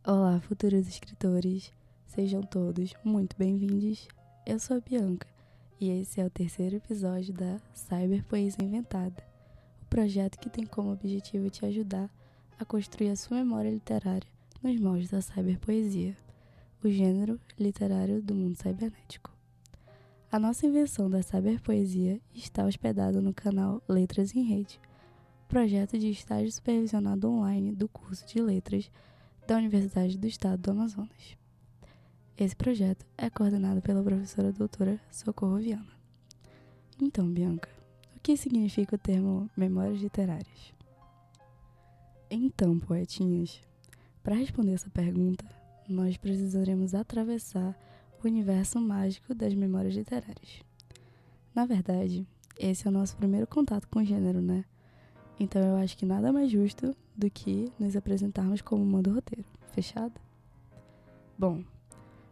Olá, futuros escritores, sejam todos muito bem-vindos. Eu sou a Bianca e esse é o terceiro episódio da Cyberpoesia Inventada, o projeto que tem como objetivo te ajudar a construir a sua memória literária nos moldes da cyberpoesia, o gênero literário do mundo cibernético. A nossa invenção da cyberpoesia está hospedada no canal Letras em Rede, projeto de estágio supervisionado online do curso de Letras da Universidade do Estado do Amazonas. Esse projeto é coordenado pela professora doutora Socorro Viana. Então, Bianca, o que significa o termo memórias literárias? Então, poetinhas, para responder essa pergunta, nós precisaremos atravessar o universo mágico das memórias literárias. Na verdade, esse é o nosso primeiro contato com o gênero, né? Então eu acho que nada mais justo do que nos apresentarmos como manda o roteiro. Fechado? Bom,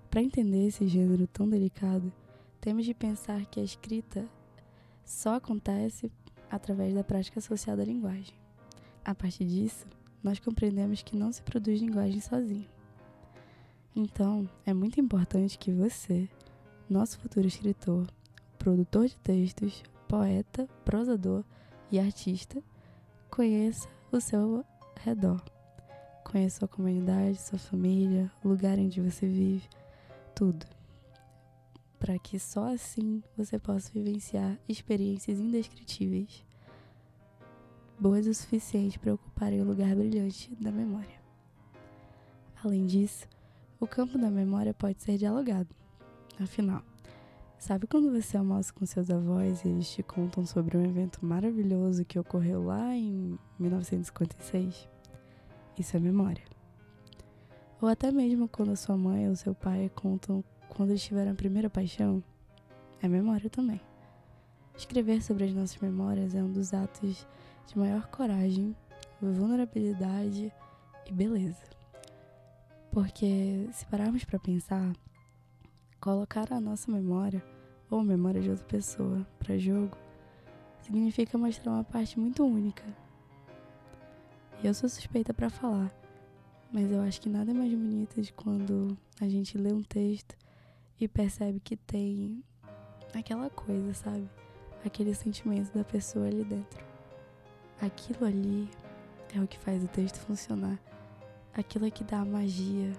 para entender esse gênero tão delicado, temos de pensar que a escrita só acontece através da prática social da linguagem. A partir disso, nós compreendemos que não se produz linguagem sozinho. Então, é muito importante que você, nosso futuro escritor, produtor de textos, poeta, prosador e artista, conheça o seu redor. Conheça sua comunidade, sua família, o lugar onde você vive, tudo. Para que só assim você possa vivenciar experiências indescritíveis, boas o suficiente para ocuparem o lugar brilhante da memória. Além disso, o campo da memória pode ser dialogado. Afinal, sabe quando você almoça com seus avós e eles te contam sobre um evento maravilhoso que ocorreu lá em 1956? Isso é memória. Ou até mesmo quando a sua mãe ou seu pai contam quando eles tiveram a primeira paixão? É memória também. Escrever sobre as nossas memórias é um dos atos de maior coragem, vulnerabilidade e beleza. Porque, se pararmos para pensar, colocar a nossa memória, ou a memória de outra pessoa, para jogo, significa mostrar uma parte muito única. E eu sou suspeita para falar, mas eu acho que nada é mais bonito de quando a gente lê um texto e percebe que tem aquela coisa, sabe? Aquele sentimento da pessoa ali dentro. Aquilo ali é o que faz o texto funcionar. Aquilo é que dá a magia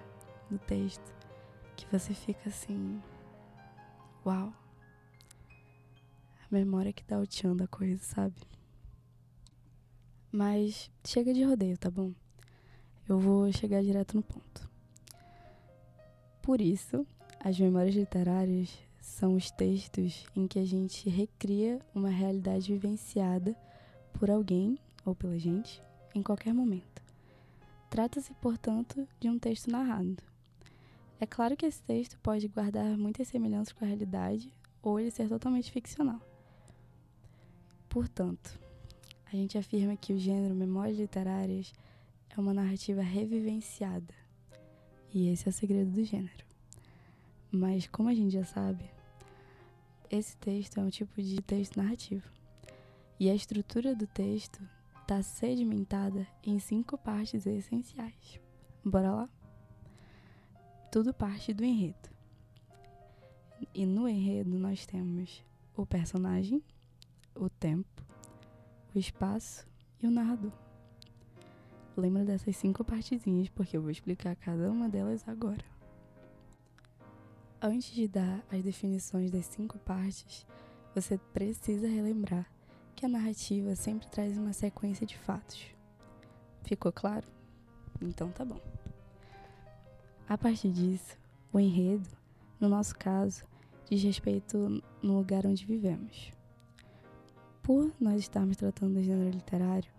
no texto, que você fica assim, uau. A memória que dá o tchan da coisa, sabe? Mas chega de rodeio, tá bom? Eu vou chegar direto no ponto. Por isso, as memórias literárias são os textos em que a gente recria uma realidade vivenciada por alguém ou pela gente em qualquer momento. Trata-se, portanto, de um texto narrado. É claro que esse texto pode guardar muitas semelhanças com a realidade ou ele ser totalmente ficcional. Portanto, a gente afirma que o gênero memórias literárias é uma narrativa revivenciada. E esse é o segredo do gênero. Mas, como a gente já sabe, esse texto é um tipo de texto narrativo. E a estrutura do texto está sedimentada em 5 partes essenciais. Bora lá? Tudo parte do enredo. E no enredo nós temos o personagem, o tempo, o espaço e o narrador. Lembra dessas 5 partezinhas porque eu vou explicar cada uma delas agora. Antes de dar as definições das 5 partes, você precisa relembrar que a narrativa sempre traz uma sequência de fatos. Ficou claro? Então tá bom. A partir disso, o enredo, no nosso caso, diz respeito no lugar onde vivemos. Por nós estarmos tratando do gênero literário,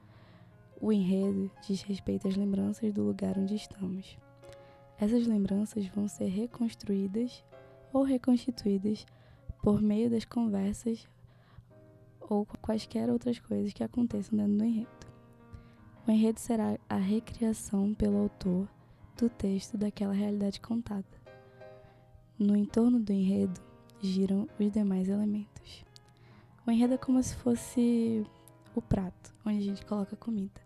o enredo diz respeito às lembranças do lugar onde estamos. Essas lembranças vão ser reconstruídas ou reconstituídas por meio das conversas ou quaisquer outras coisas que aconteçam dentro do enredo. O enredo será a recriação pelo autor do texto daquela realidade contada. No entorno do enredo giram os demais elementos. O enredo é como se fosse o prato, onde a gente coloca a comida.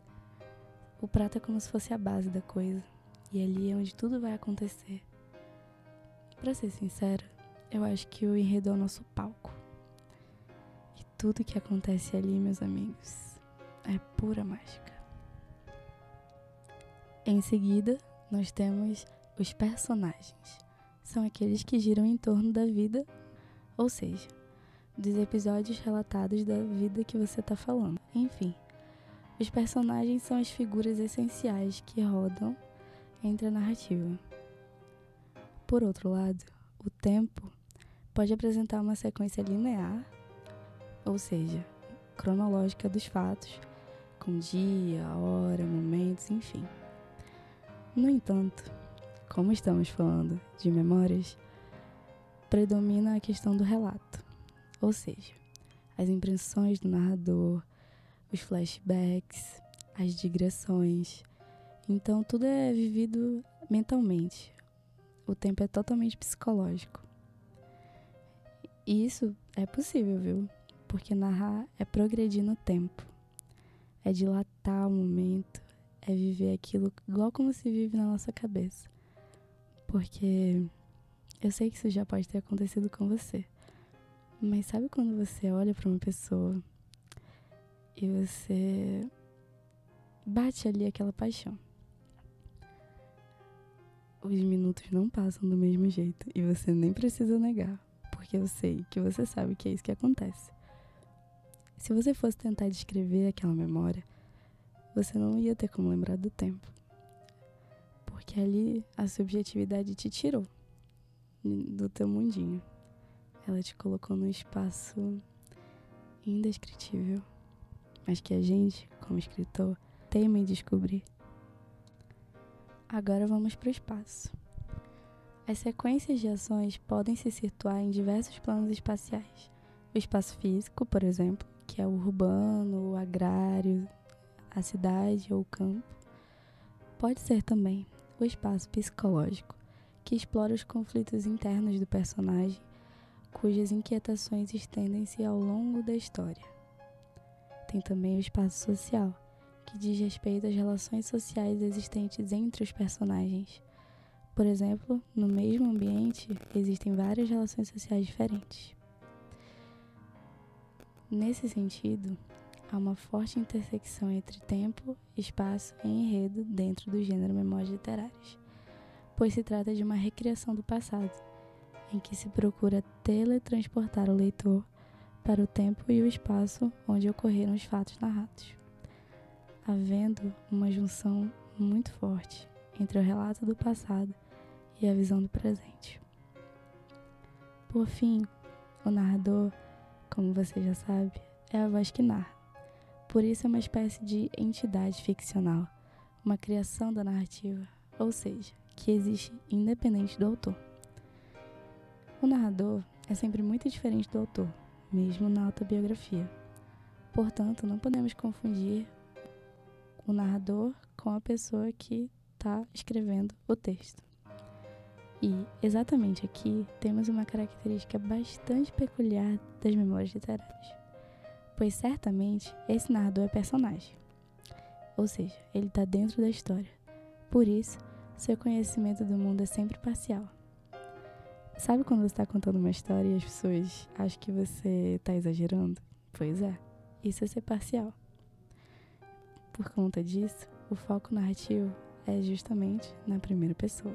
O prato é como se fosse a base da coisa. e ali é onde tudo vai acontecer. Pra ser sincera, eu acho que o enredo é o nosso palco. E tudo que acontece ali, meus amigos, é pura mágica. Em seguida, nós temos os personagens. São aqueles que giram em torno da vida, ou seja, dos episódios relatados da vida que você está falando. Enfim, os personagens são as figuras essenciais que rodam entre a narrativa. Por outro lado, o tempo pode apresentar uma sequência linear, ou seja, cronológica dos fatos, com dia, hora, momentos, enfim. No entanto, como estamos falando de memórias, predomina a questão do relato, ou seja, as impressões do narrador, os flashbacks, as digressões. Então, tudo é vivido mentalmente. O tempo é totalmente psicológico. E isso é possível, viu? Porque narrar é progredir no tempo. É dilatar o momento, é viver aquilo igual como se vive na nossa cabeça. Porque eu sei que isso já pode ter acontecido com você. Mas sabe quando você olha para uma pessoa e você bate ali aquela paixão? Os minutos não passam do mesmo jeito e você nem precisa negar, porque eu sei que você sabe que é isso que acontece. Se você fosse tentar descrever aquela memória, você não ia ter como lembrar do tempo, porque ali a subjetividade te tirou do teu mundinho. Ela te colocou num espaço indescritível, mas que a gente, como escritor, teima em descobrir. Agora vamos para o espaço. As sequências de ações podem se situar em diversos planos espaciais. O espaço físico, por exemplo, que é o urbano, o agrário, a cidade ou o campo. Pode ser também o espaço psicológico, que explora os conflitos internos do personagem, cujas inquietações estendem-se ao longo da história. Tem também o espaço social, que diz respeito às relações sociais existentes entre os personagens. Por exemplo, no mesmo ambiente existem várias relações sociais diferentes. Nesse sentido, há uma forte intersecção entre tempo, espaço e enredo dentro do gênero Memórias Literárias, pois se trata de uma recriação do passado, em que se procura teletransportar o leitor para o tempo e o espaço onde ocorreram os fatos narrados, havendo uma junção muito forte entre o relato do passado e a visão do presente. Por fim, o narrador, como você já sabe, é a voz que narra. Por isso é uma espécie de entidade ficcional, uma criação da narrativa, ou seja, que existe independente do autor. O narrador é sempre muito diferente do autor, mesmo na autobiografia. Portanto, não podemos confundir o narrador com a pessoa que está escrevendo o texto. E, exatamente aqui, temos uma característica bastante peculiar das memórias literárias, pois certamente esse narrador é personagem, ou seja, ele está dentro da história. Por isso, seu conhecimento do mundo é sempre parcial. Sabe quando você está contando uma história e as pessoas acham que você está exagerando? Pois é, isso é ser parcial. Por conta disso, o foco narrativo é justamente na primeira pessoa.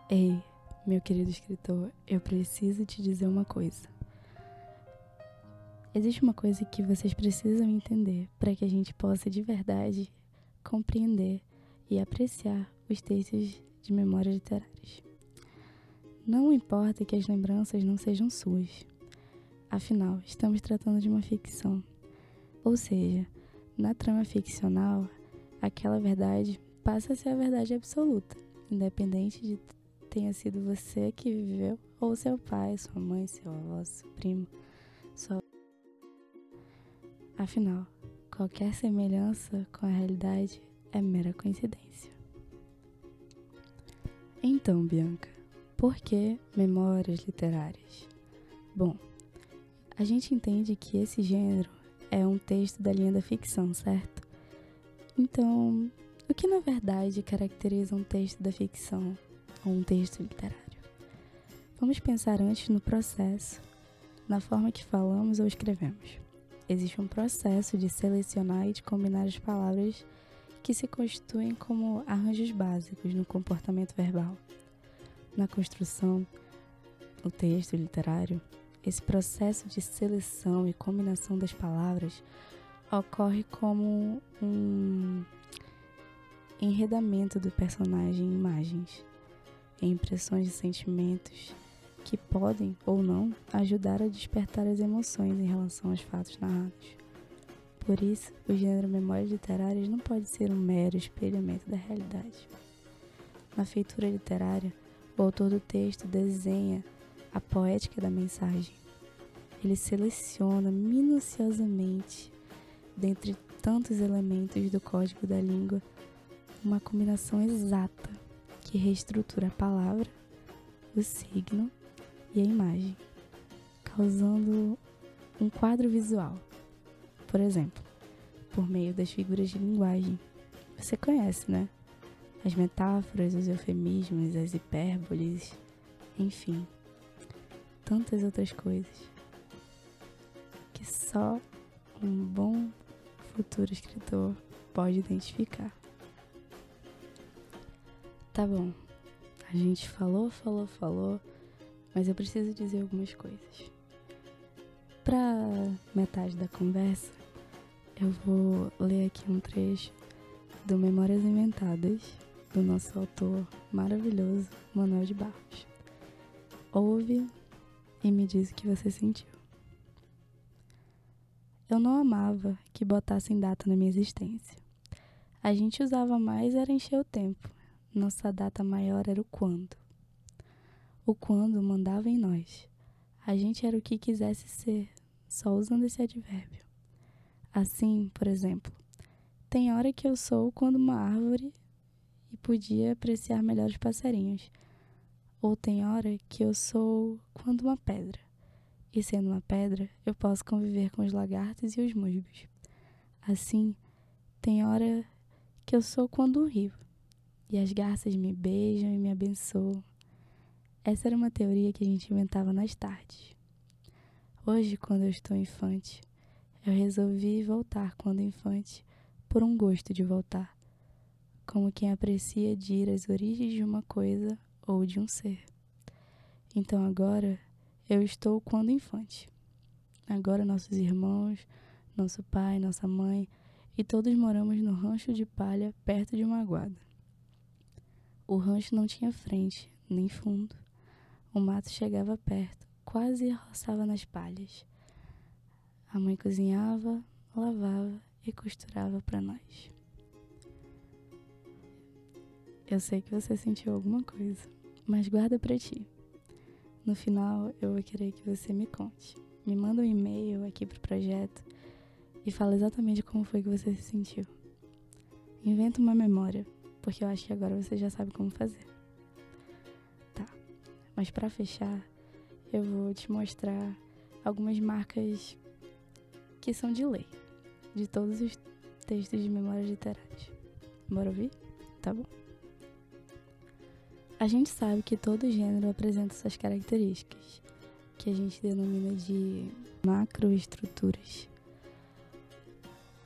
Ei, meu querido escritor, eu preciso te dizer uma coisa. Existe uma coisa que vocês precisam entender para que a gente possa de verdade compreender e apreciar os textos de memórias literárias. Não importa que as lembranças não sejam suas. Afinal, estamos tratando de uma ficção. Ou seja, na trama ficcional, aquela verdade passa a ser a verdade absoluta, independente de tenha sido você que viveu ou seu pai, sua mãe, seu avô, seu primo, sua... Afinal, qualquer semelhança com a realidade é mera coincidência. Então, Bianca, por que memórias literárias? Bom, a gente entende que esse gênero é um texto da linha da ficção, certo? Então, O que na verdade caracteriza um texto da ficção ou um texto literário? Vamos pensar antes no processo, na forma que falamos ou escrevemos. Existe um processo de selecionar e de combinar as palavras que se constituem como arranjos básicos no comportamento verbal. Na construção, o texto literário, esse processo de seleção e combinação das palavras ocorre como um enredamento do personagem em imagens, em impressões de sentimentos que podem ou não ajudar a despertar as emoções em relação aos fatos narrados. Por isso, o gênero memórias literárias não pode ser um mero espelhamento da realidade. Na feitura literária, o autor do texto desenha a poética da mensagem. Ele seleciona minuciosamente, dentre tantos elementos do código da língua, uma combinação exata que reestrutura a palavra, o signo e a imagem, causando um quadro visual. Por exemplo, por meio das figuras de linguagem. Você conhece, né? As metáforas, os eufemismos, as hipérboles, enfim, tantas outras coisas que só um bom futuro escritor pode identificar. Tá bom, a gente falou, mas eu preciso dizer algumas coisas. Pra metade da conversa, eu vou ler aqui um trecho do Memórias Inventadas, do nosso autor maravilhoso, Manuel de Barros. Ouve e me diz o que você sentiu. Eu não amava que botassem data na minha existência. A gente usava mais era encher o tempo. Nossa data maior era o quando. O quando mandava em nós. A gente era o que quisesse ser, só usando esse advérbio. Assim, por exemplo, tem hora que eu sou quando uma árvore e podia apreciar melhor os passarinhos. Ou tem hora que eu sou quando uma pedra. E sendo uma pedra, eu posso conviver com os lagartos e os musgos. Assim, tem hora que eu sou quando um rio. E as garças me beijam e me abençoam. Essa era uma teoria que a gente inventava nas tardes. Hoje, quando eu estou infante, eu resolvi voltar quando infante, por um gosto de voltar, como quem aprecia de ir às origens de uma coisa ou de um ser. Então agora, eu estou quando infante. Agora nossos irmãos, nosso pai, nossa mãe e todos moramos no rancho de palha perto de uma aguada. O rancho não tinha frente, nem fundo. O mato chegava perto, quase roçava nas palhas. A mãe cozinhava, lavava e costurava para nós. Eu sei que você sentiu alguma coisa, mas guarda para ti. No final, eu vou querer que você me conte. Me manda um e-mail aqui pro projeto e fala exatamente como foi que você se sentiu. Inventa uma memória, porque eu acho que agora você já sabe como fazer. Tá, mas para fechar, eu vou te mostrar algumas marcas que são de lei, de todos os textos de memórias literárias. Bora ouvir? Tá bom. A gente sabe que todo gênero apresenta suas características, que a gente denomina de macroestruturas.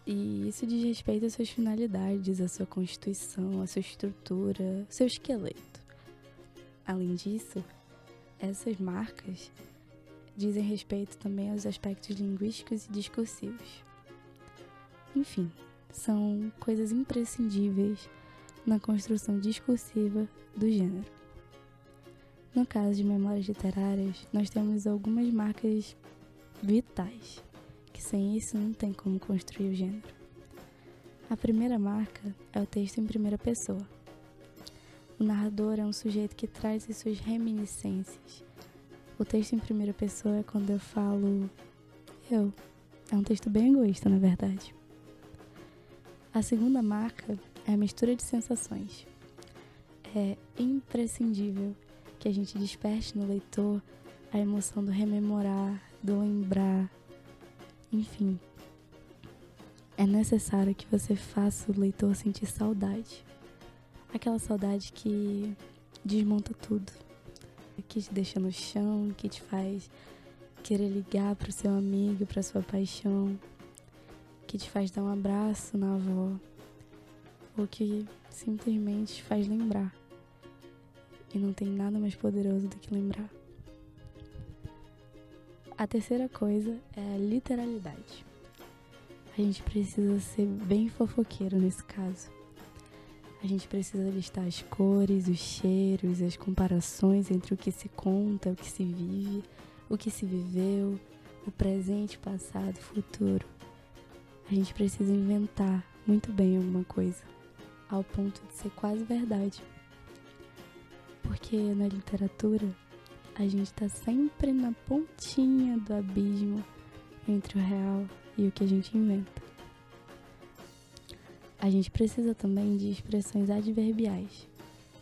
E isso diz respeito às suas finalidades, à sua constituição, à sua estrutura, ao seu esqueleto. Além disso, essas marcas dizem respeito também aos aspectos linguísticos e discursivos. Enfim, são coisas imprescindíveis na construção discursiva do gênero. No caso de memórias literárias, nós temos algumas marcas vitais, que sem isso não tem como construir o gênero. A primeira marca é o texto em primeira pessoa. O narrador é um sujeito que traz as suas reminiscências. O texto em primeira pessoa é quando eu falo eu. É um texto bem egoísta, na verdade. A segunda marca é a mistura de sensações. É imprescindível que a gente desperte no leitor a emoção do rememorar, do lembrar, enfim. é necessário que você faça o leitor sentir saudade. Aquela saudade que desmonta tudo, que te deixa no chão, que te faz querer ligar pro seu amigo, pra sua paixão, que te faz dar um abraço na avó, ou que simplesmente te faz lembrar. E não tem nada mais poderoso do que lembrar. A terceira coisa é a literalidade. A gente precisa ser bem fofoqueiro nesse caso. A gente precisa listar as cores, os cheiros, as comparações entre o que se conta, o que se vive, o que se viveu, o presente, passado, futuro. A gente precisa inventar muito bem alguma coisa, ao ponto de ser quase verdade. Porque na literatura, a gente está sempre na pontinha do abismo entre o real e o que a gente inventa. A gente precisa também de expressões adverbiais.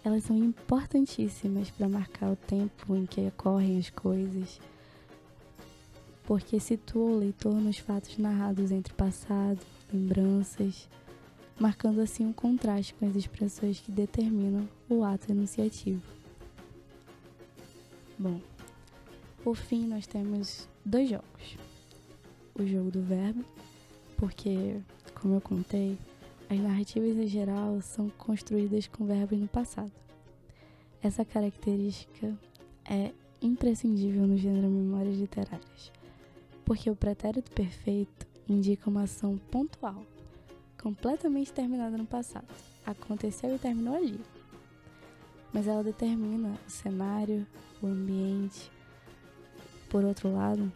Elas são importantíssimas para marcar o tempo em que ocorrem as coisas, porque situa o leitor nos fatos narrados entre passado, lembranças, marcando assim um contraste com as expressões que determinam o ato enunciativo. Bom, por fim nós temos 2 jogos. O jogo do verbo, porque, como eu contei, as narrativas em geral são construídas com verbos no passado. Essa característica é imprescindível no gênero Memórias Literárias, porque o pretérito perfeito indica uma ação pontual, completamente terminada no passado. Aconteceu e terminou ali. Mas ela determina o cenário, o ambiente. Por outro lado,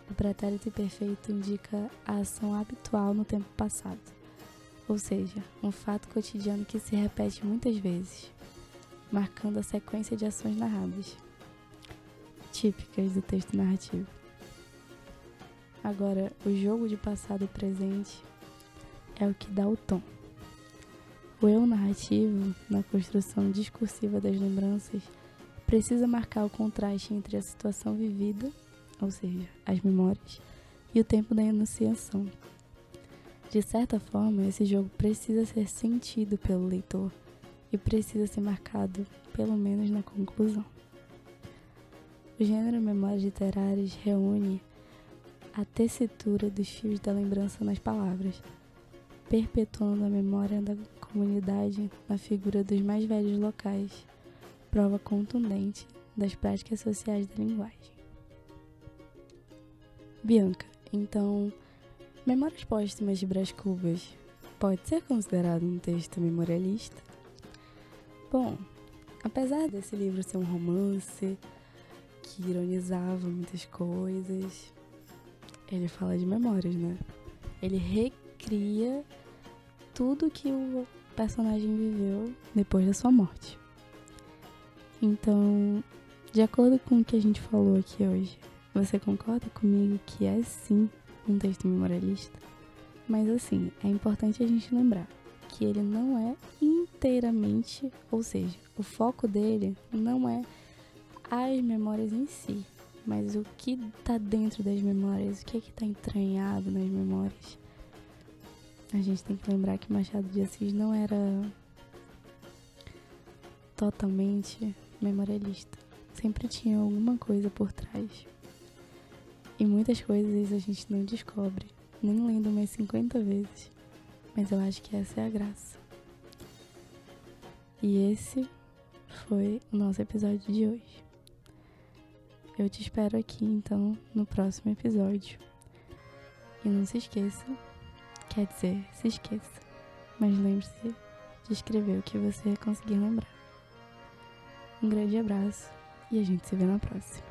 o pretérito imperfeito indica a ação habitual no tempo passado, ou seja, um fato cotidiano que se repete muitas vezes, marcando a sequência de ações narradas, típicas do texto narrativo. Agora, o jogo de passado e presente é o que dá o tom. O eu narrativo, na construção discursiva das lembranças, precisa marcar o contraste entre a situação vivida, ou seja, as memórias, e o tempo da enunciação. De certa forma, esse jogo precisa ser sentido pelo leitor e precisa ser marcado, pelo menos na conclusão. O gênero Memórias Literárias reúne a tessitura dos fios da lembrança nas palavras, perpetuando a memória da comunidade na figura dos mais velhos locais, prova contundente das práticas sociais da linguagem. Bianca, então, Memórias Póstumas de Brás Cubas pode ser considerado um texto memorialista? Bom, apesar desse livro ser um romance que ironizava muitas coisas, ele fala de memórias, né? Ele recria tudo que o personagem viveu depois da sua morte. Então, de acordo com o que a gente falou aqui hoje, você concorda comigo que é sim um texto memorialista? Mas assim, é importante a gente lembrar que ele não é inteiramente, ou seja, o foco dele não é as memórias em si, mas o que está dentro das memórias, o que está entranhado nas memórias. A gente tem que lembrar que Machado de Assis não era totalmente memorialista. Sempre tinha alguma coisa por trás. E muitas coisas a gente não descobre, nem lendo umas 50 vezes. Mas eu acho que essa é a graça. E esse foi o nosso episódio de hoje. Eu te espero aqui, então, no próximo episódio. E não se esqueça, quer dizer, se esqueça, mas lembre-se de escrever o que você conseguir lembrar. Um grande abraço e a gente se vê na próxima.